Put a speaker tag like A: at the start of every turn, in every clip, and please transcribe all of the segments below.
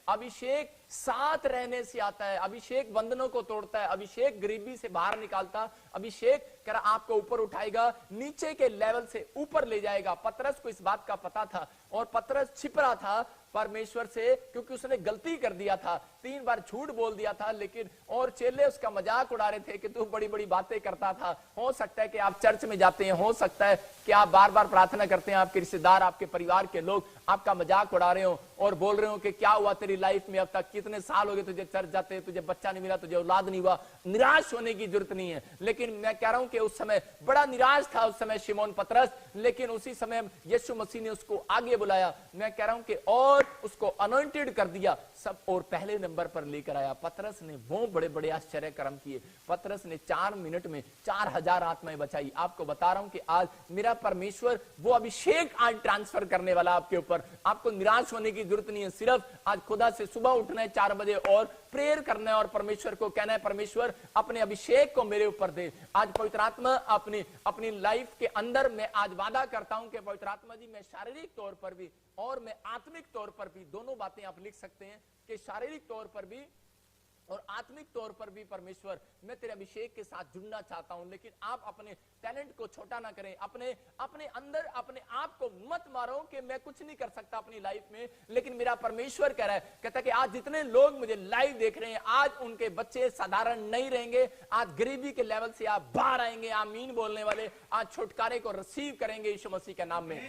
A: अभिषेक साथ रहने से आता है, अभिषेक बंधनों को तोड़ता है, अभिषेक गरीबी से बाहर निकालता, अभिषेक कह रहा आपको ऊपर उठाएगा, नीचे के लेवल से ऊपर ले जाएगा। पतरस को इस बात का पता था और पतरस छिप रहा था परमेश्वर से, क्योंकि उसने गलती कर दिया था, 3 बार झूठ बोल दिया था। लेकिन और चेले उसका मजाक उड़ा रहे थे कि तू बड़ी बड़ी बातें करता था, हो सकता है कि आप चर्च में जाते हैं, हो सकता है कि आप बार बार प्रार्थना करते हैं, आपके रिश्तेदार, आपके परिवार के लोग आपका मजाक उड़ा रहे हो और बोल रहे हो कि क्या हुआ तेरी लाइफ में, अब तक कितने साल हो गए तुझे चर्च जाते, तुझे बच्चा नहीं मिला, तुझे औलाद नहीं हुआ। निराश होने की जरूरत नहीं है। लेकिन मैं कह रहा हूं कि उस समय बड़ा निराश था उस समय शिमोन पतरस, लेकिन उसी समय यीशु मसीह ने उसको आगे बुलाया। मैं कह रहा हूं कि और उसको अनॉइंटेड कर दिया सब और पहले नंबर पर लेकर आया। पतरस ने वो बड़े बड़े आश्चर्य कर्म किए। पतरस ने 4 मिनट में 4000 आत्माएं बचाई। आपको बता रहा हूं कि आज मेरा परमेश्वर वो अभिषेक आज ट्रांसफर करने वाला आपके ऊपर। आपको निराश होने की जरूरत नहीं है। सिर्फ आज खुदा से सुबह उठना है 4 बजे और प्रेयर करना है और परमेश्वर को कहना है परमेश्वर अपने अभिषेक को मेरे ऊपर दे। आज पवित्र आत्मा अपनी लाइफ के अंदर मैं आज वादा करता हूं कि पवित्र आत्मा जी मैं शारीरिक तौर पर भी और मैं आत्मिक तौर पर भी, दोनों बातें आप लिख सकते हैं कि शारीरिक तौर पर भी और आत्मिक तौर पर भी परमेश्वर मैं तेरे अभिषेक के साथ जुड़ना चाहता हूं। लेकिन आप अपने टैलेंट को छोटा ना करें, अपने अंदर अपने आप को मत मारो कि मैं कुछ नहीं कर सकता अपनी लाइफ में। लेकिन मेरा परमेश्वर कह रहा है, कहता है कि आज जितने लोग मुझे लाइव देख रहे हैं, आज उनके बच्चे साधारण नहीं रहेंगे। आज गरीबी के लेवल से आप बाहर आएंगे, आमीन बोलने वाले आज छुटकारे को रिसीव करेंगे यीशु मसीह के नाम में।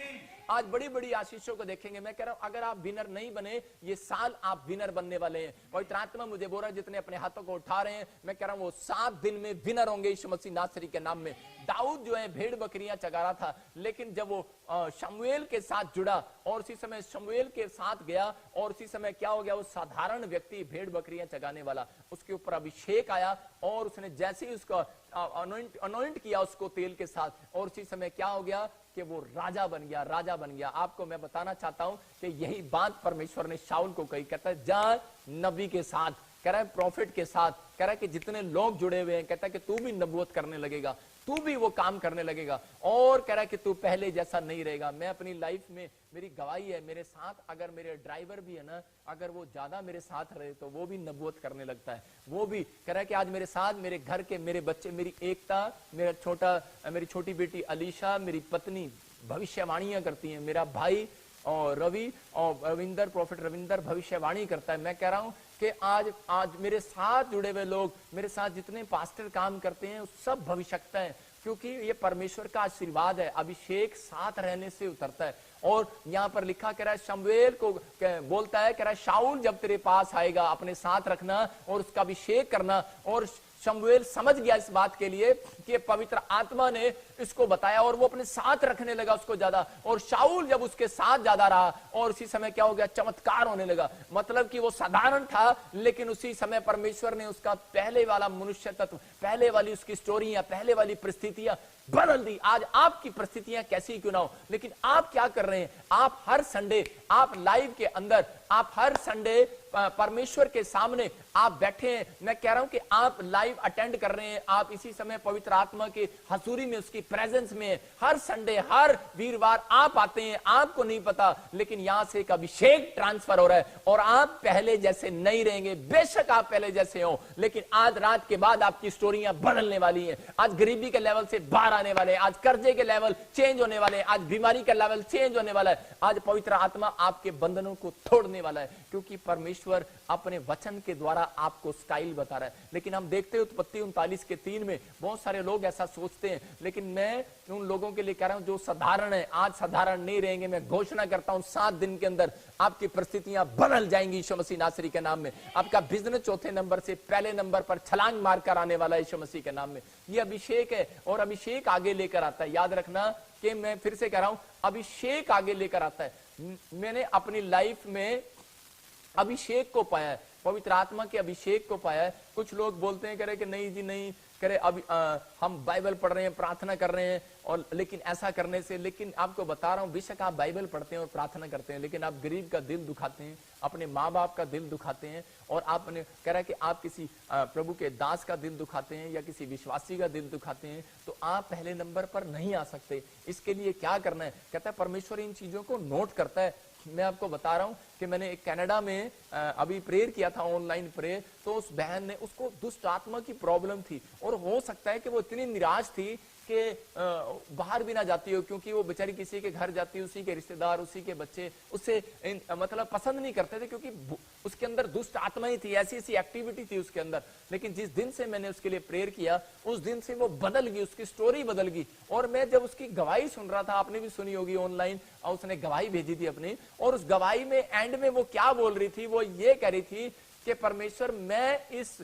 A: आज बड़ी बड़ी आशीषों को देखेंगे। मैं कह रहा हूं अगर आप विनर नहीं बने, ये साल आप विनर बनने वाले हैं। पवित्र आत्मा मुझे बोल रहा है जितने अपने हाथों को उठा रहे हैं, मैं कह रहा हूं वो 7 दिन में विनर होंगे यीशु मसीह नासरी के नाम में। दाऊद जो है भेड़ बकरियां चगा रहा था, लेकिन जब वो शमूएल के साथ जुड़ा और उसी समय शमूएल के साथ गया और उसी समय क्या हो गया, वो साधारण व्यक्ति भेड़ बकरियां चगाने वाला, उसके ऊपर अभिषेक आया और उसने जैसे ही उसका अनॉइंट किया उसको तेल के साथ और उसी समय क्या हो गया कि वो राजा बन गया। आपको मैं बताना चाहता हूं कि यही बात परमेश्वर ने शाऊल को कही। कहता है जा नबी के साथ, कह रहा है प्रॉफिट के साथ, कह रहा है कि जितने लोग जुड़े हुए हैं, कहता है कि तू भी नबूवत करने लगेगा, तू भी वो काम करने लगेगा और कह रहा है कि तू पहले जैसा नहीं रहेगा। मैं अपनी लाइफ में मेरी गवाही है, मेरे साथ अगर मेरे ड्राइवर भी है ना, अगर वो ज्यादा मेरे साथ रहे तो वो भी नबूवत करने लगता है। वो भी कह रहा है कि आज मेरे साथ मेरे घर के मेरे बच्चे, मेरी एकता, मेरी छोटी बेटी अलीशा, मेरी पत्नी भविष्यवाणियां करती हैं, मेरा भाई और रवि और रविंदर, प्रॉफिट रविंदर भविष्यवाणी करता है। मैं कह रहा हूं कि आज मेरे साथ जुड़े हुए लोग, मेरे साथ जितने पास्टर काम करते हैं, सब भविष्यवक्ता है, क्योंकि ये परमेश्वर का आशीर्वाद है। अभिषेक साथ रहने से उतरता है। और यहाँ पर लिखा कह रहा है, शमूएल को बोलता है, कह रहा है शाऊल जब तेरे पास आएगा अपने साथ रखना और उसका अभिषेक करना। और शमूएल समझ गया इस बात के लिए कि पवित्र आत्मा ने इसको बताया और वो अपने साथ रखने लगा उसको ज्यादा। और शाऊल जब उसके साथ ज्यादा रहा और उसी समय क्या हो गया, चमत्कार होने लगा। मतलब कि वो साधारण था, लेकिन उसी समय परमेश्वर ने उसका पहले वाला मनुष्य तत्व, पहले वाली उसकी स्टोरियां, पहले वाली परिस्थितियां बदल दी। आज आपकी परिस्थितियां कैसी क्यों ना हो, लेकिन आप क्या कर रहे हैं, आप हर संडे, आप लाइव के अंदर, आप हर संडे परमेश्वर के सामने आप बैठे हैं। मैं कह रहा हूं कि आप लाइव अटेंड कर रहे हैं, आप इसी समय पवित्र आत्मा की हजूरी में, उसकी प्रेजेंस में हर संडे, हर वीरवार आप आते हैं। आपको नहीं पता, लेकिन यहां से एक अभिषेक ट्रांसफर हो रहा है और आप पहले जैसे नहीं रहेंगे। बेशक आप पहले जैसे हो, लेकिन आज रात के बाद आपकी स्टोरियां बदलने वाली हैं। आज गरीबी के लेवल से बाहर आने वाले हैं, आज कर्जे के लेवल चेंज होने वाले हैं, आज बीमारी का लेवल चेंज होने वाला है। आज पवित्र आत्मा आपके बंधनों को तोड़ने वाला है, क्योंकि परमेश्वर अपने वचन के द्वारा आपको स्टाइल बता रहा है। लेकिन हम देखते हैं उत्पत्ति 39:3 में बहुत सारे लोग ऐसा सोचते हैं, लेकिन मैं उन लोगों के लिए कह रहा हूं जो साधारण है, आज साधारण नहीं रहेंगे। मैं घोषणा करता हूं 7 दिन के अंदर आपकी परिस्थितियां बदल जाएंगी यीशु मसीह नासरी के नाम में। आपका बिजनेस चौथे नंबर से पहले नंबर पर छलांग मारकर आने वाला है यीशु मसीह के नाम में। यह अभिषेक है और अभिषेक आगे लेकर आता है। याद रखना कि मैं फिर से कह रहा हूं, अभिषेक आगे लेकर आता है। मैंने अपनी लाइफ में अभिषेक को पाया है, पवित्र आत्मा के अभिषेक को पाया है। कुछ लोग बोलते हैं करे कि नहीं जी नहीं, करे अभी हम बाइबल पढ़ रहे हैं, प्रार्थना कर रहे हैं, और लेकिन ऐसा करने से, लेकिन आपको बता रहा हूं, बेशक आप बाइबल पढ़ते हैं और प्रार्थना करते हैं, लेकिन आप गरीब का दिल दुखाते हैं, अपने माँ बाप का दिल दुखाते हैं, और आपने कह रहा है कि आप किसी प्रभु के दास का दिल दुखाते हैं या किसी विश्वासी का दिल दुखाते हैं, तो आप पहले नंबर पर नहीं आ सकते। इसके लिए क्या करना है, कहता है परमेश्वर इन चीजों को नोट करता है मैं आपको बता रहा हूं कि मैंने एक कनाडा में अभी प्रेयर किया था, ऑनलाइन प्रेयर। तो उस बहन ने, उसको दुष्ट आत्मा की प्रॉब्लम थी और हो सकता है कि वो इतनी निराश थी कि बाहर भी ना जाती हो, क्योंकि वो बेचारी किसी के घर जाती, उसी के रिश्तेदार, उसी के बच्चे उससे मतलब पसंद नहीं करते थे, क्योंकि उसके अंदर दुष्ट आत्माएं थी, ऐसी ऐसी एक्टिविटी थी उसके अंदर। लेकिन जिस दिन से मैंने उसके लिए प्रेयर किया, उस दिन से वो बदल गई, उसकी स्टोरी बदल गई। और मैं जब उसकी गवाही सुन रहा था, आपने भी सुनी होगी ऑनलाइन, और उसने गवाही भेजी थी अपनी, और उस गवाही में एंड में वो क्या बोल रही थी, वो ये कह रही थी कि परमेश्वर, मैं इस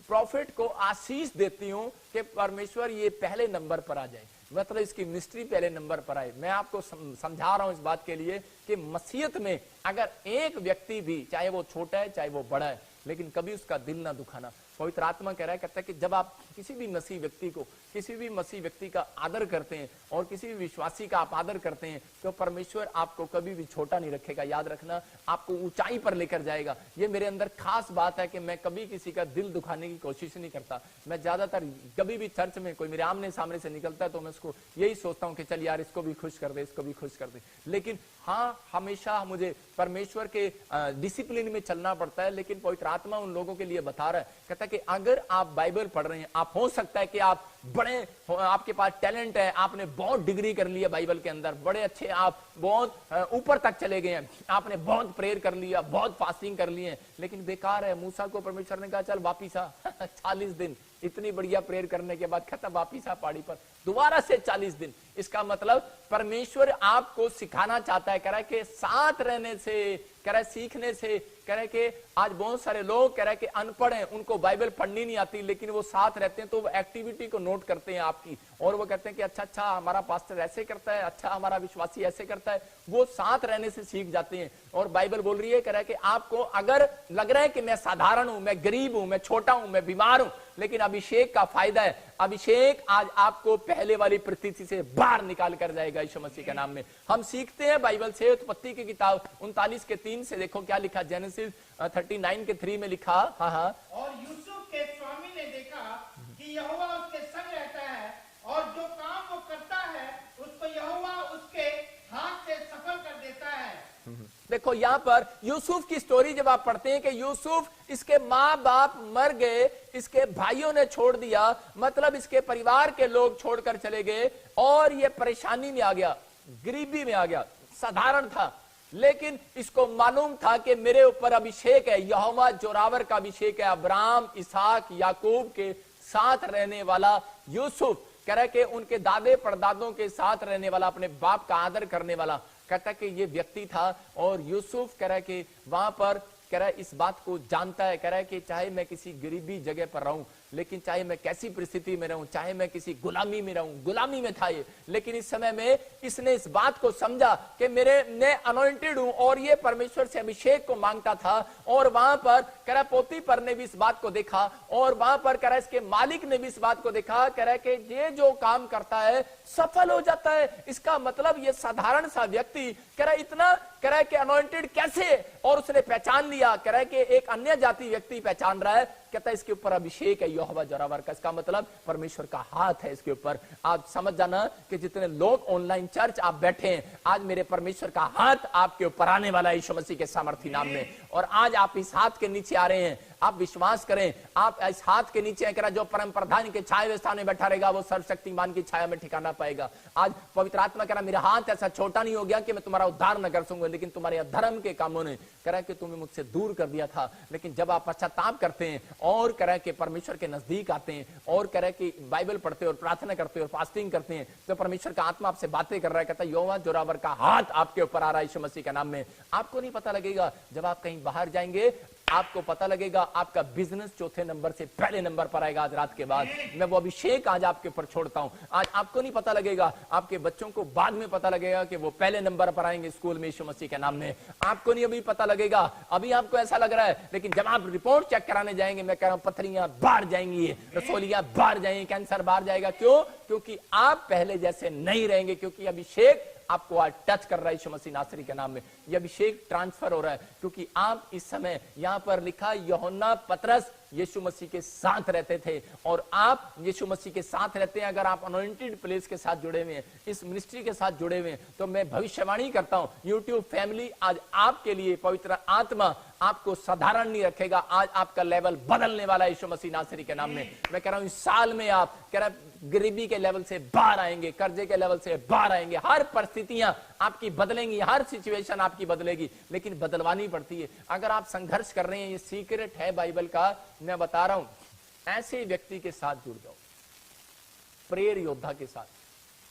A: प्रॉफिट को आशीष देती हूं कि परमेश्वर ये पहले नंबर पर आ जाए, मतलब इसकी मिस्ट्री पहले नंबर पर आए। मैं आपको समझा रहा हूं इस बात के लिए कि मसीहत में अगर एक व्यक्ति भी, चाहे वो छोटा है चाहे वो बड़ा है, लेकिन कभी उसका दिल ना दुखाना। पवित्र आत्मा कह रहा है, कहता है कि जब आप किसी भी मसीह व्यक्ति को, किसी भी मसीह व्यक्ति का आदर करते हैं और किसी भी विश्वासी का आप आदर करते हैं, तो परमेश्वर आपको कभी भी छोटा नहीं रखेगा। याद रखना, आपको ऊंचाई पर लेकर जाएगा। ये मेरे अंदर खास बात है कि मैं कभी किसी का दिल दुखाने की कोशिश नहीं करता। मैं ज्यादातर कभी भी चर्च में कोई मेरे आमने सामने से निकलता है तो मैं उसको यही सोचता हूं कि चल यार, इसको भी खुश कर दे, इसको भी खुश कर दे। लेकिन हाँ, हमेशा मुझे परमेश्वर के डिसिप्लिन में चलना पड़ता है। लेकिन पवित्र आत्मा उन लोगों के लिए बता रहा है, कहता है कि अगर आप बाइबल पढ़ रहे हैं, आप हो सकता है कि आप बड़े, आपके पास टैलेंट है, आपने बहुत डिग्री कर ली है बाइबल के अंदर, बड़े अच्छे, आप बहुत ऊपर तक चले गए हैं, आपने बहुत प्रेयर कर लिया, बहुत फास्टिंग कर लिए, लेकिन बेकार है। मूसा को परमेश्वर ने कहा चल वापिस आ 40 दिन, इतनी बढ़िया प्रेयर करने के बाद खत्म, वापिस आ पहाड़ी पर, दोबारा से 40 दिन। इसका मतलब परमेश्वर आपको सिखाना चाहता है, कह रहा है कि साथ रहने से, कह रहा है सीखने से, कह रहा है कि आज बहुत सारे लोग कह रहा है कि अनपढ़ हैं, उनको बाइबल पढ़नी नहीं आती, लेकिन वो साथ रहते हैं तो वो एक्टिविटी को नोट करते हैं आपकी, और वो कहते हैं कि अच्छा अच्छा हमारा पास्टर ऐसे करता है, अच्छा हमारा विश्वासी ऐसे करता है। वो साथ रहने से सीख जाते हैं। और बाइबल बोल रही है, कह रहा है कि आपको अगर लग रहा है कि मैं साधारण हूं, मैं गरीब हूं, मैं छोटा हूं, मैं बीमार हूं, लेकिन अभिषेक का फायदा है। अभिषेक आज आपको पहले वाली परिस्थिति से बाहर निकाल कर जाएगा यीशु मसीह के नाम में। हम सीखते हैं बाइबल से, उत्पत्ति की किताब 39:3 से देखो क्या लिखा, जेनेसिस 39:3 में लिखा। हाँ,
B: और यूसुफ के स्वामी ने देखा कि यहोवा उसके संग रहता है, और जो काम वो करता है उसको यहोवा उसके हाथ से सफल कर देता है।
A: देखो यहाँ पर यूसुफ की स्टोरी जब आप पढ़ते हैं कि यूसुफ, इसके माँ बाप मर गए, इसके भाइयों ने छोड़ दिया, मतलब इसके परिवार के लोग छोड़कर चले गए, और ये परेशानी में आ गया, गरीबी में आ गया, साधारण था। लेकिन इसको मालूम था कि मेरे ऊपर अभिषेक है, यहोवा जोरावर का अभिषेक है। अब्राहम, इसहाक, याकूब के साथ रहने वाला यूसुफ, कह रहा है कि उनके दादे परदादों के साथ रहने वाला, अपने बाप का आदर करने वाला, कहता है कि ये व्यक्ति था। और यूसुफ कह रहा है कि वहां पर, कह रहा है इस बात को जानता है, कह रहा है कि चाहे मैं किसी गरीबी जगह पर रहूं, लेकिन चाहे मैं कैसी परिस्थिति में रहूं, चाहे मैं किसी गुलामी में रहूं, गुलामी में था ये, लेकिन इस समय में इसने इस बात को समझा कि मैं अनॉइंटेड हूं, और ये परमेश्वर से अभिषेक को मांगता था। और वहां पर कह रहा पोती पर ने भी इस बात को देखा, और वहां पर कह रहा इसके मालिक ने भी इस बात को देखा, कह रहा है कि ये जो काम करता है सफल हो जाता है। इसका मतलब ये साधारण सा व्यक्ति, कह रहा इतना, कह रहा है कि अनॉइंटेड कैसे, और उसने पहचान लिया, कह रहा है कि एक अन्य जाति व्यक्ति पहचान रहा है, कहता है इसके ऊपर अभिषेक है यहोवा जोरावर का। इसका मतलब परमेश्वर का हाथ है इसके ऊपर। आप समझ जाना कि जितने लोग ऑनलाइन चर्च आप बैठे हैं, आज मेरे परमेश्वर का हाथ आपके ऊपर आने वाला है यीशु मसीह के सामर्थी नाम में। और आज आप इस हाथ के नीचे आ रहे हैं, आप विश्वास करें, आप इस हाथ के नीचे, कह रहा जो परम प्रधान के छाया स्थान में बैठा रहेगा वो सर्वशक्तिमान की छाया में ठिकाना पाएगा। आज पवित्र आत्मा कह रहा मेरा हाथ ऐसा छोटा नहीं हो गया कि मैं तुम्हारा उद्धार न कर सकूंगा, लेकिन तुम्हारे अधर्म के कामों ने, कह रहा कि तुम्हें मुझसे दूर कर दिया था, लेकिन जब आप पश्चाताप करते हैं और कह रहा कि परमेश्वर के नजदीक आते हैं, और कह रहा कि बाइबल पढ़ते हैं और प्रार्थना करते हैं और फास्टिंग करते हैं, तो परमेश्वर का आत्मा आपसे बातें कर रहा है, कहता है यहोवा जोरावर का हाथ आपके ऊपर आ रहा है यीशु मसीह के नाम में। आपको नहीं पता लगेगा, जब आप कहीं बाहर जाएंगे आपको पता लगेगा, आपका बिजनेस चौथे नंबर से पहले नंबर पर आएगा आज रात के बाद। मैं वो अभिषेक आज आपके ऊपर छोड़ता हूं। आज आपको नहीं पता लगेगा, आपके बच्चों को बाद में पता लगेगा कि वो पहले नंबर पर आएंगे स्कूल में यीशु मसीह के नाम में। आपको नहीं अभी पता लगेगा, अभी आपको ऐसा लग रहा है, लेकिन जब आप रिपोर्ट चेक कराने जाएंगे, मैं कह रहा हूं पथरियां बाहर जाएंगी, रसोलियां बाहर जाएंगी, कैंसर बाहर जाएगा। क्यों? क्योंकि आप पहले जैसे नहीं रहेंगे, क्योंकि अभिषेक आपको आज टच कर रहा है यीशु मसीह नासरी के नाम में। ये अभिषेक ट्रांसफर हो रहा है क्योंकि आप इस समय, यहां पर लिखा यूहन्ना पतरस यीशु मसीह के साथ रहते थे और आप यीशु मसीह के साथ रहते हैं। अगर आप अनॉइंटेड प्लेस के साथ जुड़े हुए हैं, इस मिनिस्ट्री के साथ जुड़े हुए हैं, तो मैं भविष्यवाणी करता हूं यूट्यूब फैमिली आज आपके लिए पवित्र आत्मा आपको साधारण नहीं रखेगा। आज आपका लेवल बदलने वाला है यीशु मसीह नासरी के नाम में। मैं कह रहा हूं इस साल में आप कह रहा गरीबी के लेवल से बाहर आएंगे, कर्जे के लेवल से बाहर आएंगे। हर परिस्थितियां आपकी बदलेंगी, हर सिचुएशन आपकी बदलेगी, लेकिन बदलवानी पड़ती है। अगर आप संघर्ष कर रहे हैं, ये सीक्रेट है बाइबल का, मैं बता रहा हूं, ऐसे व्यक्ति के साथ जुड़ जाओ, प्रेयर योद्धा के साथ।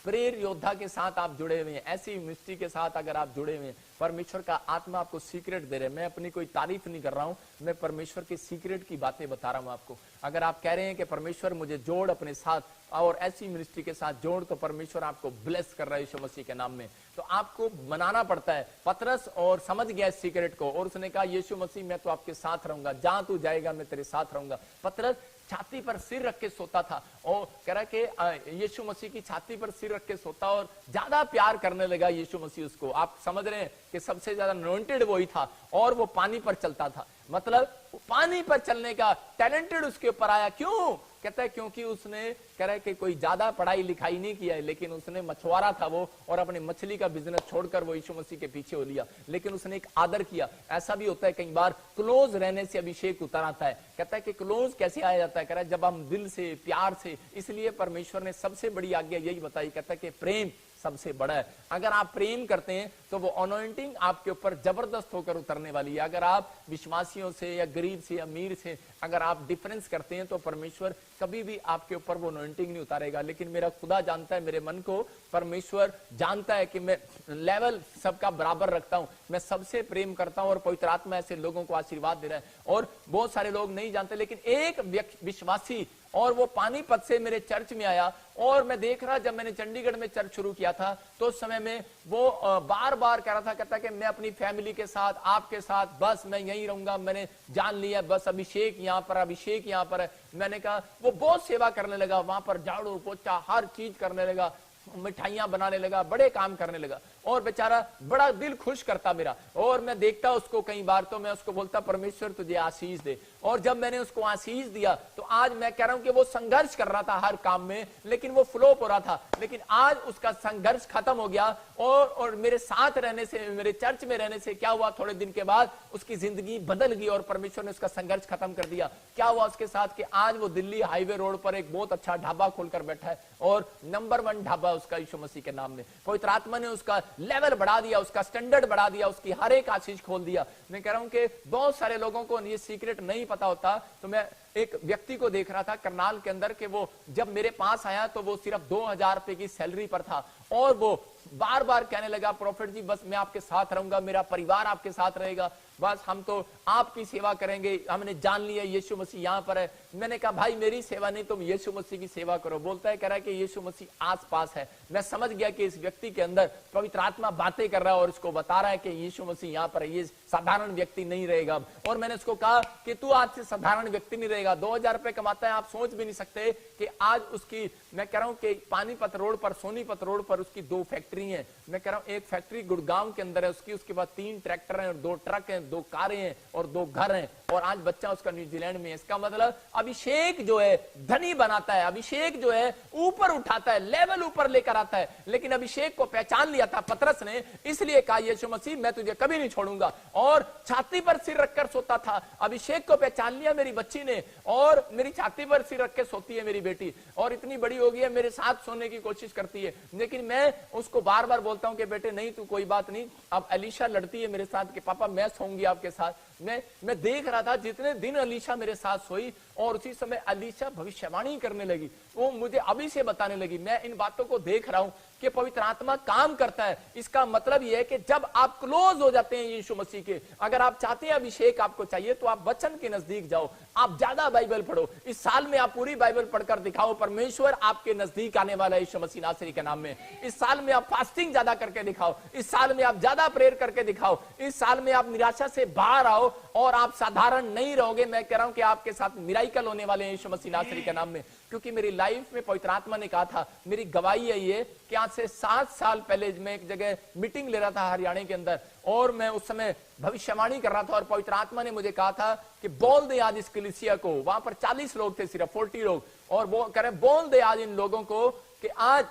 A: प्रेयर योद्धा के साथ आप जुड़े हुए हैं, ऐसी मिनिस्ट्री के साथ अगर आप जुड़े हुए हैं, परमेश्वर का आत्मा आपको सीक्रेट दे रहे हैं। मैं अपनी कोई तारीफ नहीं कर रहा हूं, मैं परमेश्वर के सीक्रेट की बातें बता रहा हूं आपको। अगर आप कह रहे हैं कि परमेश्वर मुझे जोड़ अपने साथ और ऐसी मिनिस्ट्री के साथ जोड़, तो परमेश्वर आपको ब्लेस कर रहा है यीशु मसीह के नाम में। तो आपको मनाना पड़ता है। पतरस और समझ गया इस सीक्रेट को और उसने कहा यीशु मसीह मैं तो आपके साथ रहूंगा, जहां तू जाएगा मैं तेरे साथ रहूंगा। पतरस छाती पर सिर रख के सोता था और कह रहा कि यीशु मसीह की छाती पर सिर रख के सोता और ज्यादा प्यार करने लगा यीशु मसीह उसको। आप समझ रहे हैं कि सबसे ज्यादा अनॉइंटेड वही था और वो पानी पर चलता था। मतलब पानी पर चलने का टैलेंटेड उसके ऊपर आया। क्यों? कहता है क्योंकि उसने कह रहा है कि कोई ज्यादा पढ़ाई लिखाई नहीं किया है, लेकिन उसने मछुआरा था वो और अपने मछली का बिजनेस छोड़कर वो यीशु मसीह के पीछे हो लिया। लेकिन उसने एक आदर किया। ऐसा भी होता है कई बार क्लोज रहने से अभिषेक उतर आता है। कहता है कि क्लोज कैसे आया जाता है? कह रहा है जब हम दिल से, प्यार से। इसलिए परमेश्वर ने सबसे बड़ी आज्ञा यही बताई, कहता है कि प्रेम सबसे बड़ा है। अगर आप प्रेम करते हैं तो वो अनॉइंटिंग आपके ऊपर जबरदस्त होकर उतरने वाली है। अगर आप विश्वासियों से या गरीब से अमीर से अगर आप डिफरेंस करते हैं तो परमेश्वर कभी भी आपके ऊपर वो अनॉइंटिंग नहीं उतारेगा। लेकिन मेरा खुदा जानता है, मेरे मन को परमेश्वर जानता है कि मैं लेवल सबका बराबर रखता हूं, मैं सबसे प्रेम करता हूं और पवित्र आत्मा ऐसे लोगों को आशीर्वाद दे रहा है। और बहुत सारे लोग नहीं जानते, लेकिन एक विश्वासी और वो पानीपत से मेरे चर्च में आया और मैं देख रहा, जब मैंने चंडीगढ़ में चर्च शुरू किया था तो उस समय में वो बार बार कह रहा था, कहता कि मैं अपनी फैमिली के साथ, आपके साथ, बस मैं यहीं रहूंगा, मैंने जान लिया, बस अभिषेक यहाँ पर, अभिषेक यहाँ पर है। मैंने कहा, वो बहुत सेवा करने लगा, वहां पर झाड़ू पोछा हर चीज करने लगा, मिठाइयां बनाने लगा, बड़े काम करने लगा और बेचारा बड़ा दिल खुश करता मेरा। और मैं देखता उसको कई बार तो मैं उसको बोलता परमेश्वर तुझे आशीष दे। और जब मैंने उसको आशीष दिया तो आज मैं कह रहा हूं कि वो संघर्ष कर रहा था हर काम में, लेकिन वो फ्लोप हो रहा था। लेकिन आज उसका संघर्ष खत्म हो गया और मेरे साथ रहने से, मेरे चर्च में रहने से क्या हुआ, थोड़े दिन के बाद उसकी जिंदगी बदल गई और परमेश्वर ने उसका संघर्ष खत्म कर दिया। क्या हुआ उसके साथ कि आज वो दिल्ली हाईवे रोड पर एक बहुत अच्छा ढाबा खोलकर बैठा है और नंबर 1 ढाबा उसका यीशु मसीह के नाम में। पवित्र आत्मा ने उसका लेवल बढ़ा दिया, उसका स्टैंडर्ड बढ़ा दिया, उसकी हर एक आशीष खोल दिया। मैं कह रहा हूं कि बहुत सारे लोगों को ये सीक्रेट नहीं पता होता। तो मैं एक व्यक्ति को देख रहा था करनाल के अंदर कि वो जब मेरे पास आया तो वो सिर्फ 2000 रुपए की सैलरी पर था और वो बार बार कहने लगा, प्रोफेट जी बस मैं आपके साथ रहूंगा, मेरा परिवार आपके साथ रहेगा, बस हम तो आपकी सेवा करेंगे, हमने जान लिया यीशु मसीह यहाँ पर है। मैंने कहा भाई मेरी सेवा नहीं, तुम यीशु मसीह की सेवा करो। बोलता है, कह रहा है कि यीशु मसीह आस पास है। मैं समझ गया कि इस व्यक्ति के अंदर पवित्र आत्मा बातें कर रहा है और इसको बता रहा है कि यीशु मसीह यहाँ पर है, ये साधारण व्यक्ति नहीं रहेगा। और मैंने उसको कहा कि तू आज से साधारण व्यक्ति नहीं रहेगा। 2000 रुपए कमाता है, आप सोच भी नहीं सकते कि आज उसकी, मैं कह रहा हूं कि पानीपत रोड पर, सोनीपत रोड पर उसकी 2 फैक्ट्री है। मैं कह रहा हूं एक फैक्ट्री गुड़गांव के अंदर है उसकी, उसके बाद 3 ट्रैक्टर हैं और 2 ट्रक हैं, 2 कारें हैं और 2 घर हैं और आज बच्चा उसका न्यूजीलैंड में है। इसका मतलब अभिषेक जो है धनी बनाता है, अभिषेक जो है ऊपर उठाता है, लेवल ऊपर लेकर आता है। लेकिन अभिषेक को पहचान लिया था पतरस ने, इसलिए कहा यीशु मसीह मैं तुझे कभी नहीं छोड़ूंगा। और छाती पर सिर रखकर सोता था। अभिषेक को पहचान लिया मेरी बच्ची ने और मेरी छाती पर सिर रख के सोती है मेरी बेटी और इतनी बड़ी हो गई है, मेरे साथ सोने की कोशिश करती है। लेकिन मैं उसको बार बार बोलता हूं कि बेटे नहीं, तू कोई बात नहीं। अब अलीशा लड़ती है मेरे साथ कि पापा मैं सोऊंगी आपके साथ। मैं देख रहा था जितने दिन अलीशा मेरे साथ सोई और उसी समय अलीशा भविष्यवाणी करने लगी, वो मुझे अभी से बताने लगी। मैं इन बातों को देख रहा हूं कि पवित्र आत्मा काम करता है। इसका मतलब यह है कि जब आप क्लोज हो जाते हैं यीशु मसीह के, अगर आप चाहते हैं अभिषेक आपको चाहिए तो आप वचन के नजदीक जाओ, आप ज्यादा बाइबल पढ़ो। इस साल में आप पूरी बाइबल पढ़कर दिखाओ, परमेश्वर आपके नजदीक आने वाला है यीशु मसीह नासरी के नाम में। इस साल में आप फास्टिंग ज्यादा करके दिखाओ, इस साल में आप ज्यादा प्रेयर करके दिखाओ, इस साल में आप निराशा से बाहर आओ और आप साधारण नहीं रहोगे। मैं कह रहा हूं कि आपके साथ मिराइकल होने वाले हैं यीशु मसीह नासरी के नाम में। क्योंकि मेरी लाइफ में पवित्र आत्मा ने कहा था, मेरी गवाही है ये कि आज से 7 साल पहले मैं एक जगह मीटिंग ले रहा था हरियाणा के अंदर, और मैं उस समय भविष्यवाणी कर रहा था, और पवित्र आत्मा ने मुझे कहा था कि बोल दे आज इस कलीसिया को। वहां पर 40 लोग थे, सिर्फ 40 लोग, और वो कह रहे बोल दे आज इन लोगों को कि आज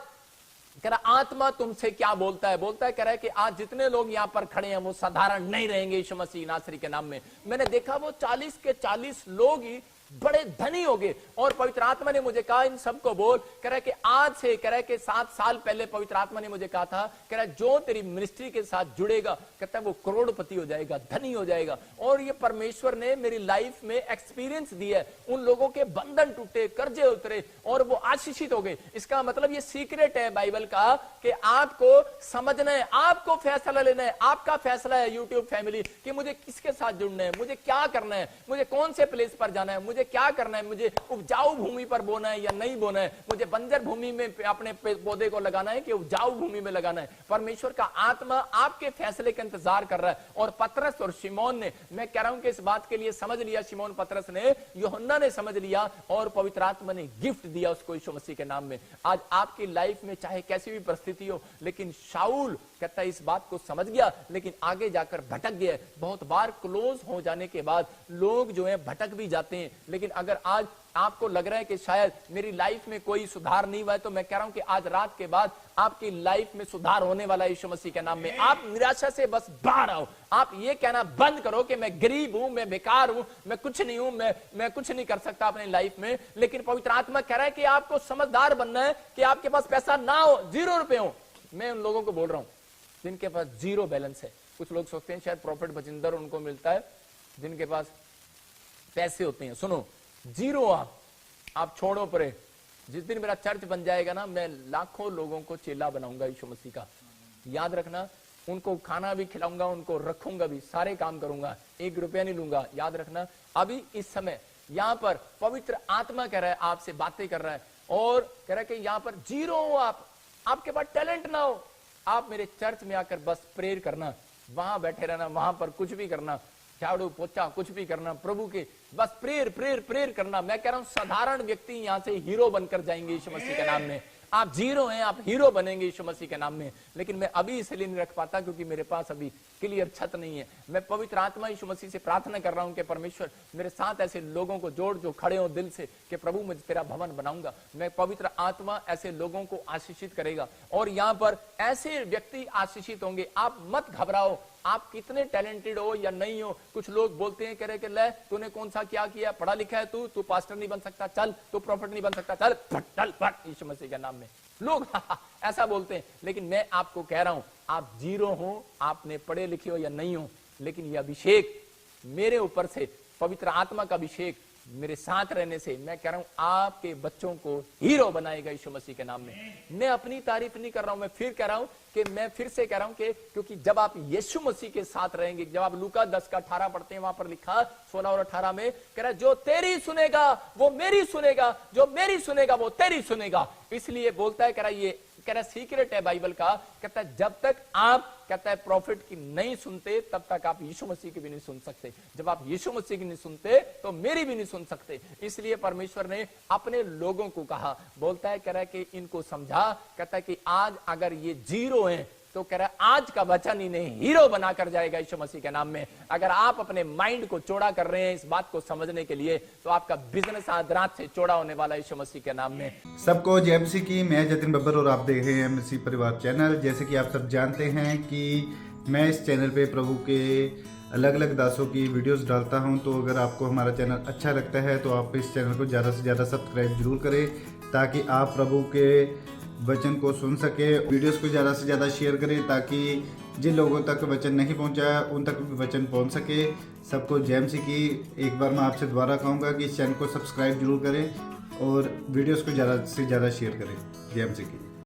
A: कह रहा आत्मा तुमसे क्या बोलता है। कह रहा है कि आज जितने लोग यहाँ पर खड़े हैं वो साधारण नहीं रहेंगे यीशु मसीह नासरी के नाम में। मैंने देखा वो 40 के 40 लोग ही बड़े धनी हो गए, और पवित्र आत्मा ने मुझे कहा इन सबको बोल। कह रहा है कि आज से, कह रहा है कि 7 साल पहले पवित्र आत्मा ने मुझे कहा था, कह रहा है जो तेरी मिनिस्ट्री के साथ जुड़ेगा, कहता है वो करोड़पति हो जाएगा, धनी हो जाएगा। और ये परमेश्वर ने मेरी लाइफ में एक्सपीरियंस दिया है। उन लोगों के बंधन टूटे, कर्जे उतरे, और वो आशीषित हो गए। इसका मतलब ये सीक्रेट है बाइबल का कि आपको समझना है, आपको फैसला लेना है। आपका फैसला है यूट्यूब फैमिली कि मुझे किसके साथ जुड़ना है, मुझे क्या करना है, मुझे कौन से प्लेस पर जाना है, मुझे क्या करना है, मुझे उपजाऊ भूमि पर बोना है या नहीं बोना है, मुझे बंजर भूमि में अपने पौधे को लगाना है कि उपजाऊ भूमि में लगाना है। परमेश्वर का आत्मा आपके फैसले का इंतजार कर रहा है। और पतरस और शिमोन ने, मैं कह रहा हूं कि इस बात के लिए समझ लिया, शिमोन पतरस ने, यूहन्ना ने समझ लिया, और पवित्र आत्मा ने गिफ्ट दिया उसको यीशु मसीह के नाम में। आज आपकी लाइफ में चाहे कैसी भी परिस्थिति हो, लेकिन शाऊल कहता है इस बात को समझ गया, लेकिन आगे जाकर भटक गया। बहुत बार क्लोज हो जाने के बाद लोग जो है भटक भी जाते हैं। लेकिन अगर आज आपको लग रहा है कि शायद मेरी लाइफ में कोई सुधार नहीं हुआ है, तो मैं कह रहा हूं कि आज रात के बाद आपकी लाइफ में सुधार होने वाला है यीशु मसीह के नाम में। आप निराशा से बस बाहर आओ। आप ये कहना बंद करो कि मैं गरीब हूं, मैं बेकार हूं, मैं कुछ नहीं हूं, मैं कुछ नहीं कर सकता अपनी लाइफ में। लेकिन पवित्र आत्मा कह रहा है कि आपको समझदार बनना है कि आपके पास पैसा ना हो, 0 रुपए हो। मैं उन लोगों को बोल रहा हूं जिनके पास 0 बैलेंस है। कुछ लोग सोचते हैं शायद प्रॉफिट बजिंदर उनको मिलता है जिनके पास पैसे होते हैं। सुनो, 0 आप छोड़ो परे। जिस दिन मेरा चर्च बन जाएगा ना, मैं लाखों लोगों को चेला बनाऊंगा यीशु मसीह का। याद रखना, उनको खाना भी खिलाऊंगा, उनको रखूंगा भी, सारे काम करूंगा, 1 रुपया नहीं लूंगा। याद रखना, अभी इस समय यहाँ पर पवित्र आत्मा कह रहा है, आपसे बातें कर रहा है, और कह रहा है कि यहाँ पर 0 हो आप, आपके पास टैलेंट ना हो, आप मेरे चर्च में आकर बस प्रेयर करना, वहां बैठे रहना, वहां पर कुछ भी करना, झाड़ू पोछा कुछ भी करना, प्रभु के बस प्रेयर प्रेयर प्रेयर करना। मैं कह रहा हूं साधारण व्यक्ति यहां से हीरो बनकर जाएंगे यीशु मसीह के नाम में। आप 0 हैं, आप हीरो बनेंगे यीशु मसीह के नाम में। लेकिन मैं अभी इसलिए नहीं रख पाता क्योंकि मेरे पास अभी क्लियर छत नहीं है। मैं पवित्र आत्मा यीशु मसीह से प्रार्थना कर रहा हूं कि परमेश्वर मेरे साथ ऐसे लोगों को जोड़ जो खड़े हो दिल से कि प्रभु मैं तेरा भवन बनाऊंगा। मैं पवित्र आत्मा ऐसे लोगों को आशीषित करेगा, और यहाँ पर ऐसे व्यक्ति आशीषित होंगे। आप मत घबराओ, आप कितने टैलेंटेड हो या नहीं हो। कुछ लोग बोलते हैं, कह रहे कि ले तूने कौन सा क्या किया, पढ़ा लिखा है तू पास्टर नहीं बन सकता, चल तू प्रॉफिट नहीं बन सकता, चल चल फट यीशु मसीह के नाम में। लोग ऐसा बोलते हैं, लेकिन मैं आपको कह रहा हूं आप 0 हो, आपने पढ़े लिखे हो या नहीं हो, लेकिन यह अभिषेक मेरे ऊपर से, पवित्र आत्मा का अभिषेक मेरे साथ रहने से, मैं कह रहा हूं आपके बच्चों को हीरो बनाएगा यीशु मसीह के नाम में। मैं अपनी तारीफ नहीं कर रहा हूं, मैं फिर कह रहा हूं कि मैं फिर से कह रहा हूं कि क्योंकि जब आप यीशु मसीह के साथ रहेंगे, जब आप लूका 10 का 18 पढ़ते हैं, वहां पर लिखा 16 और 18 में कह रहा है जो तेरी सुनेगा वो मेरी सुनेगा, जो मेरी सुनेगा वो तेरी सुनेगा। इसलिए बोलता है, कह रहा है ये कह रहा सीक्रेट है बाइबल का, कहता है जब तक आप कहता है प्रॉफिट की नहीं सुनते तब तक आप यीशु मसीह की भी नहीं सुन सकते। जब आप यीशु मसीह की नहीं सुनते तो मेरी भी नहीं सुन सकते। इसलिए परमेश्वर ने अपने लोगों को कहा, बोलता है कह रहा है कि इनको समझा, कहता है कि आज अगर ये 0 हैं तो कह रहा है आज का वचन इन्हें हीरो बनाकर जाएगा यीशु मसीह के नाम में। अगर आप अपने माइंड को चौड़ा कर रहे हैं इस बात को समझने के लिए, तो आपका बिजनेस आज रात से चौड़ा होने वाला है यीशु मसीह के नाम में।
C: सबको जय मसीह की। मैं जतिन बब्बर और आप देख रहे हैं मसीह परिवार चैनल। जैसे कि आप सब जानते हैं कि मैं इस चैनल पे प्रभु के अलग अलग दासों की वीडियोस डालता हूं, तो अगर आपको हमारा चैनल अच्छा लगता है तो आप इस चैनल को ज़्यादा से ज़्यादा सब्सक्राइब जरूर करें, ताकि आप प्रभु के वचन को सुन सके। वीडियोस को ज़्यादा से ज़्यादा शेयर करें ताकि जिन लोगों तक वचन नहीं पहुंचा उन तक भी वचन पहुंच सके। सबको जय मसीह की। एक बार मैं आपसे दोबारा कहूँगा कि इस चैनल को सब्सक्राइब जरूर करें और वीडियोस को ज़्यादा से ज़्यादा शेयर करें। जय मसीह की।